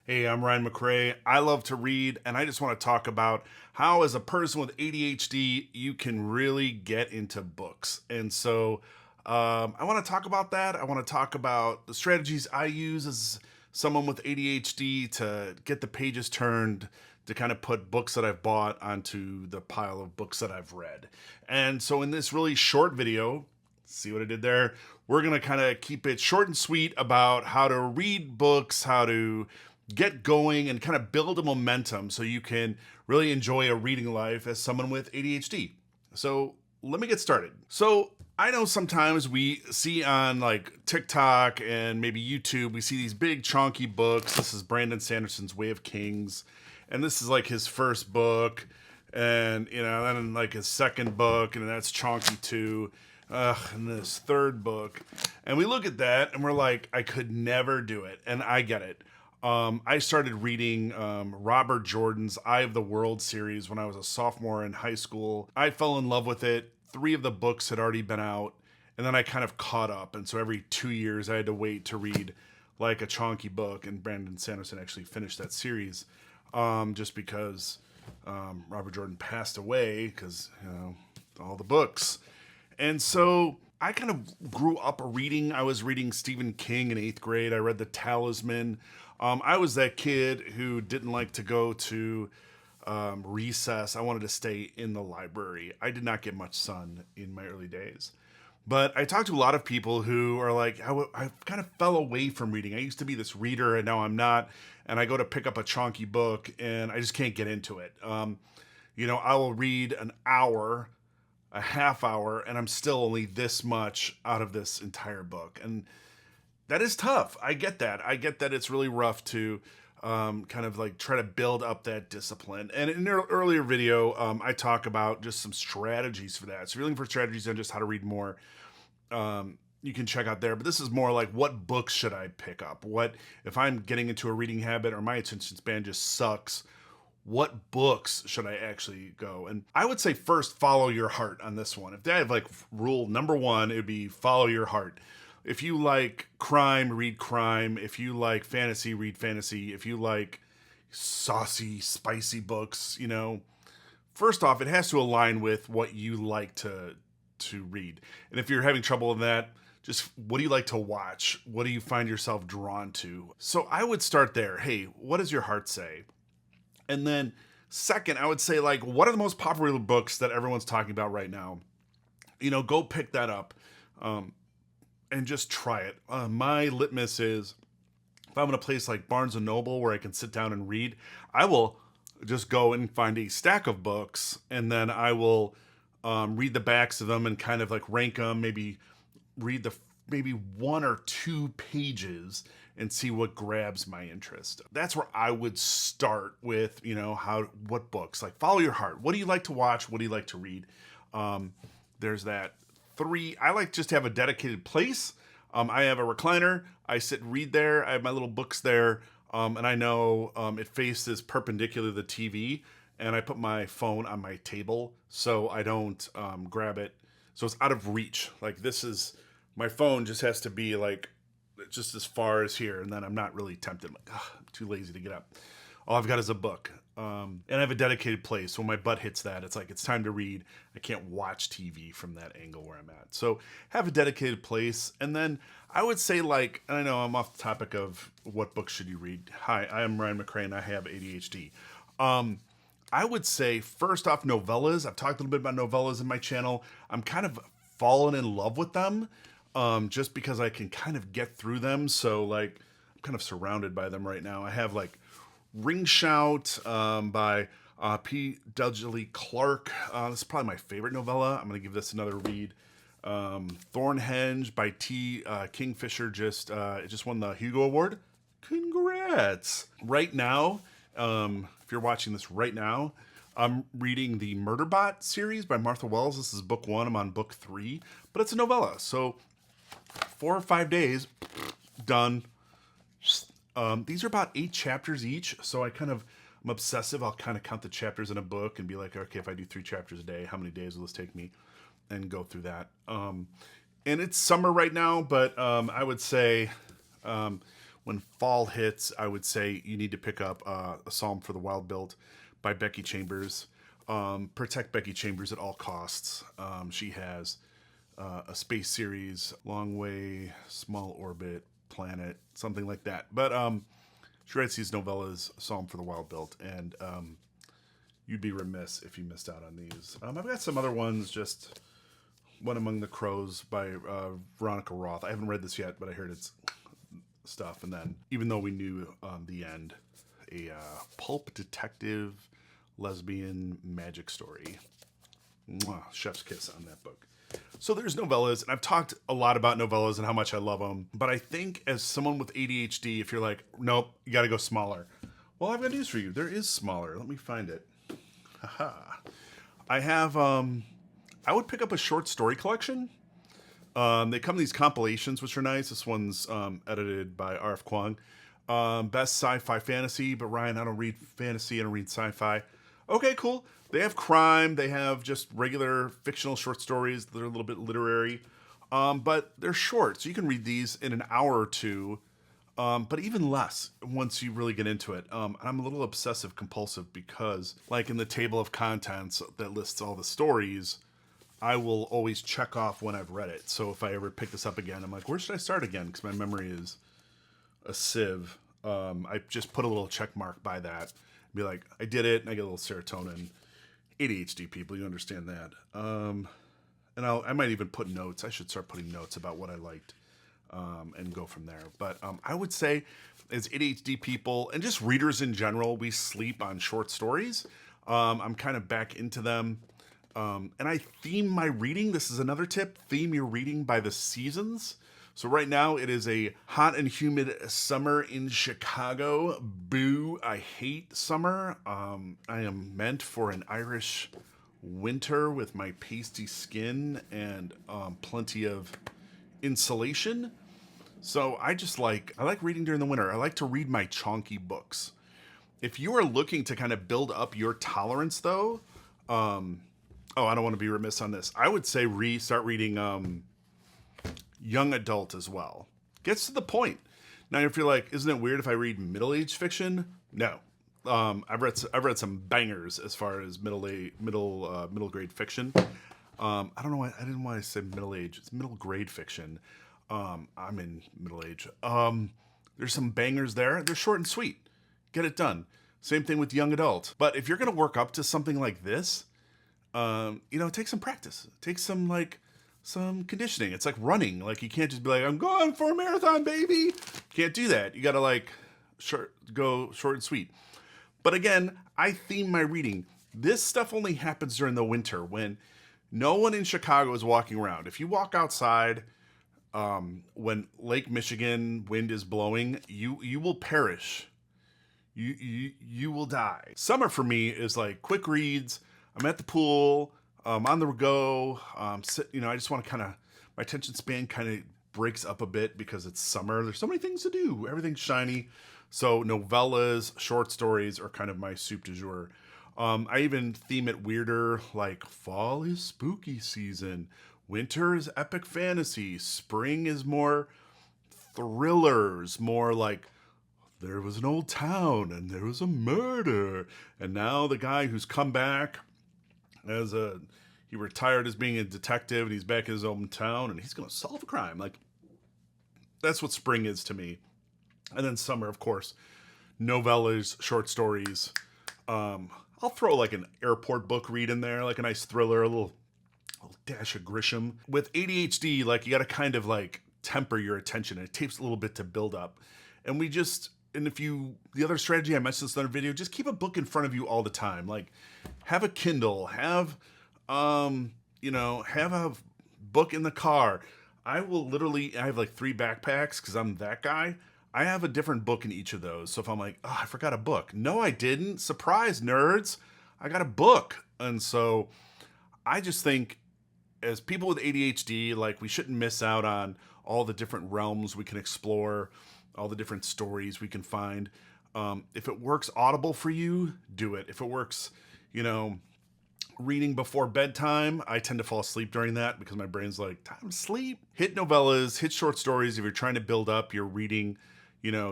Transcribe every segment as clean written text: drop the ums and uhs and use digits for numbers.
Hey, I'm Ryan McRae. I love to read, and I just want to talk about how, as a person with ADHD, you can really get into books. I want to talk about that. I want to talk about the strategies I use as someone with ADHD to get the pages turned, to kind of put books that I've bought onto the pile of books that I've read. And so, in this really short video, see what I did there? We're going to kind of keep it short and sweet about how to read books, how to get going and kind of build a momentum so you can really enjoy a reading life as someone with ADHD. So let me get started. So I know sometimes we see on like TikTok and maybe YouTube, we see these big chunky books. This is Brandon Sanderson's Way of Kings. And this is like his first book. And, then like his second book, and that's chunky too. And this third book. And we look at that and we're like, I could never do it. And I get it. I started reading Robert Jordan's Eye of the World series when I was a sophomore in high school. I fell in love with it. 3 of the books had already been out, and then I kind of caught up. And so every 2 years I had to wait to read like a chunky book, and Brandon Sanderson actually finished that series just because Robert Jordan passed away because, all the books. And so I kind of grew up reading. I was reading Stephen King in 8th grade. I read The Talisman. I was that kid who didn't like to go to recess. I wanted to stay in the library. I did not get much sun in my early days. But I talked to a lot of people who are like, I kind of fell away from reading. I used to be this reader, and now I'm not. And I go to pick up a chunky book, and I just can't get into it. I will read an hour, a half hour, and I'm still only this much out of this entire book. And that is tough. I get that. I get that it's really rough to kind of like try to build up that discipline. And in an earlier video, I talk about just some strategies for that. So if you're looking for strategies on just how to read more, you can check out there. But this is more like, what books should I pick up? What if I'm getting into a reading habit or my attention span just sucks? What books should I actually go? And I would say first, follow your heart on this one. If I have like rule number 1, it would be follow your heart. If you like crime, read crime. If you like fantasy, read fantasy. If you like saucy, spicy books, first off, it has to align with what you like to read. And if you're having trouble with that, just what do you like to watch? What do you find yourself drawn to? So I would start there. Hey, what does your heart say? And then second, I would say, like, what are the most popular books that everyone's talking about right now? Go pick that up. And just try it. My litmus is, if I'm in a place like Barnes & Noble where I can sit down and read, I will just go and find a stack of books, and then I will read the backs of them and kind of like rank them, maybe read maybe 1 or 2 pages and see what grabs my interest. That's where I would start with, what books. Like, follow your heart. What do you like to watch? What do you like to read? There's that. 3, I like just to have a dedicated place. I have a recliner. I sit and read there. I have my little books there. And I know it faces perpendicular to the TV. And I put my phone on my table so I don't grab it. So it's out of reach. Like, my phone just has to be like just as far as here. And then I'm not really tempted. I'm too lazy to get up. All I've got is a book. And I have a dedicated place. When my butt hits that, it's like, it's time to read. I can't watch TV from that angle where I'm at. So have a dedicated place. And then I would say, like, and I know I'm off the topic of what books should you read. Hi, I am Ryan McRae, and I have ADHD. I would say, first off, novellas. I've talked a little bit about novellas in my channel. I'm kind of fallen in love with them just because I can kind of get through them. So, like, I'm kind of surrounded by them right now. I have, like, Ring Shout by P. Dudley Clark. This is probably my favorite novella. I'm going to give this another read. Thornhenge by T. Kingfisher just won the Hugo Award. Congrats! Right now, if you're watching this right now, I'm reading the Murderbot series by Martha Wells. This is book 1. I'm on book 3, but it's a novella. So 4 or 5 days, done. These are about 8 chapters each, so I'm obsessive. I'll kind of count the chapters in a book and be like, okay, if I do 3 chapters a day, how many days will this take me? And go through that. And it's summer right now, but I would say when when fall hits, I would say you need to pick up A Psalm for the Wild Built by Becky Chambers. Protect Becky Chambers at all costs. She has a space series, Long Way, Small Orbit, Planet, something like that. But she writes these novellas, A Psalm for the Wild Built, and you'd be remiss if you missed out on these. I've got some other ones, just One Among the Crows by Veronica Roth. I haven't read this yet, but I heard it's stuff. And then, even though we knew the end, a pulp detective lesbian magic story. Mwah, chef's kiss on that book. So there's novellas, and I've talked a lot about novellas and how much I love them. But I think as someone with ADHD, if you're like, nope, you got to go smaller. Well, I've got news for you. There is smaller. Let me find it. Haha. I have, I would pick up a short story collection. They come in these compilations, which are nice. This one's edited by R.F. Kuang. Best sci-fi fantasy, but Ryan, I don't read fantasy, I don't read sci-fi. Okay, cool. They have crime. They have just regular fictional short stories. They're a little bit literary, but they're short, so you can read these in an hour or two, but even less once you really get into it. I'm a little obsessive compulsive because, like in the table of contents that lists all the stories, I will always check off when I've read it. So if I ever pick this up again, I'm like, where should I start again? Because my memory is a sieve. I just put a little check mark by that. Be like, I did it, and I get a little serotonin. ADHD people, you understand that. And I might even put notes. I should start putting notes about what I liked and go from there. But I would say as ADHD people and just readers in general, we sleep on short stories. I'm kind of back into them. And I theme my reading. This is another tip. Theme your reading by the seasons. So right now it is a hot and humid summer in Chicago. Boo, I hate summer. I am meant for an Irish winter with my pasty skin and plenty of insulation. So I like reading during the winter. I like to read my chonky books. If you are looking to kind of build up your tolerance though, I don't want to be remiss on this. I would say start reading young adult as well. Gets to the point. Now, if you're like, isn't it weird if I read middle-aged fiction? No. I've read some bangers as far as middle grade fiction. I don't know why I didn't want to say middle age. It's middle grade fiction. I'm in middle age. There's some bangers there. They're short and sweet. Get it done. Same thing with young adult. But if you're gonna work up to something like this, take some practice. Take some conditioning. It's like running. Like you can't just be like, I'm going for a marathon, baby. You can't do that. You gotta go short and sweet. But again, I theme my reading. This stuff only happens during the winter when no one in Chicago is walking around. If you walk outside when Lake Michigan wind is blowing, you will perish. You will die. Summer for me is like quick reads. I'm at the pool. On the go. I just want to my attention span kind of breaks up a bit because it's summer. There's so many things to do. Everything's shiny. So novellas, short stories are kind of my soup du jour. I even theme it weirder, like fall is spooky season. Winter is epic fantasy. Spring is more thrillers, more like there was an old town and there was a murder. And now the guy who's come back he retired as being a detective and he's back in his hometown and he's going to solve a crime. Like, that's what spring is to me. And then summer, of course, novellas, short stories. I'll throw like an airport book read in there, like a nice thriller, a little dash of Grisham. With ADHD, like you got to kind of like temper your attention. It takes a little bit to build up. And the other strategy I mentioned in this other video, just keep a book in front of you all the time. Like have a Kindle, have a book in the car. I have like 3 backpacks because I'm that guy. I have a different book in each of those. So if I'm like, I forgot a book. No, I didn't. Surprise, nerds. I got a book. And so I just think as people with ADHD, like we shouldn't miss out on all the different realms we can explore, all the different stories we can find. If it works Audible for you, do it. If it works, reading before bedtime, I tend to fall asleep during that because my brain's like, time to sleep. Hit novellas, hit short stories if you're trying to build up your reading,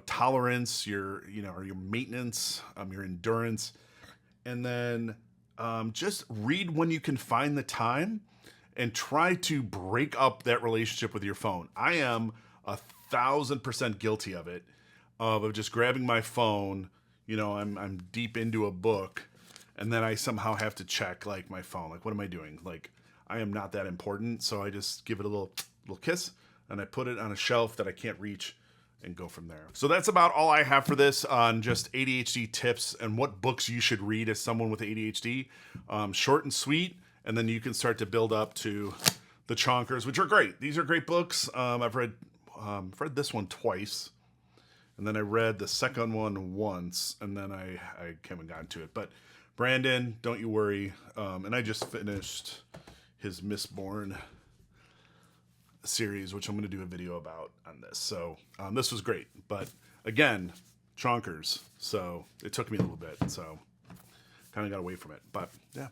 tolerance, or your maintenance, your endurance. And then just read when you can find the time and try to break up that relationship with your phone. I am 1,000% guilty of it, of just grabbing my phone. I'm deep into a book, and then I somehow have to check like my phone. Like, what am I doing? Like, I am not that important, so I just give it a little kiss, and I put it on a shelf that I can't reach, and go from there. So that's about all I have for this on just ADHD tips and what books you should read as someone with ADHD. Short and sweet, and then you can start to build up to the Chonkers, which are great. These are great books. I've read this one twice, and then I read the second one once, and then I haven't gotten to it. But Brandon, don't you worry. And I just finished his Mistborn series, which I'm going to do a video about on this. So this was great, but again, Chonkers. So it took me a little bit, so kind of got away from it. But yeah,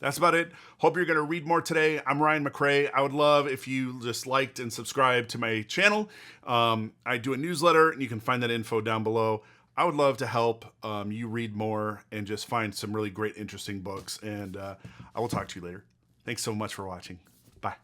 that's about it. Hope you're going to read more today. I'm Ryan McRae. I would love if you just liked and subscribed to my channel. I do a newsletter, and you can find that info down below. I would love to help you read more and just find some really great, interesting books. And I will talk to you later. Thanks so much for watching. Bye.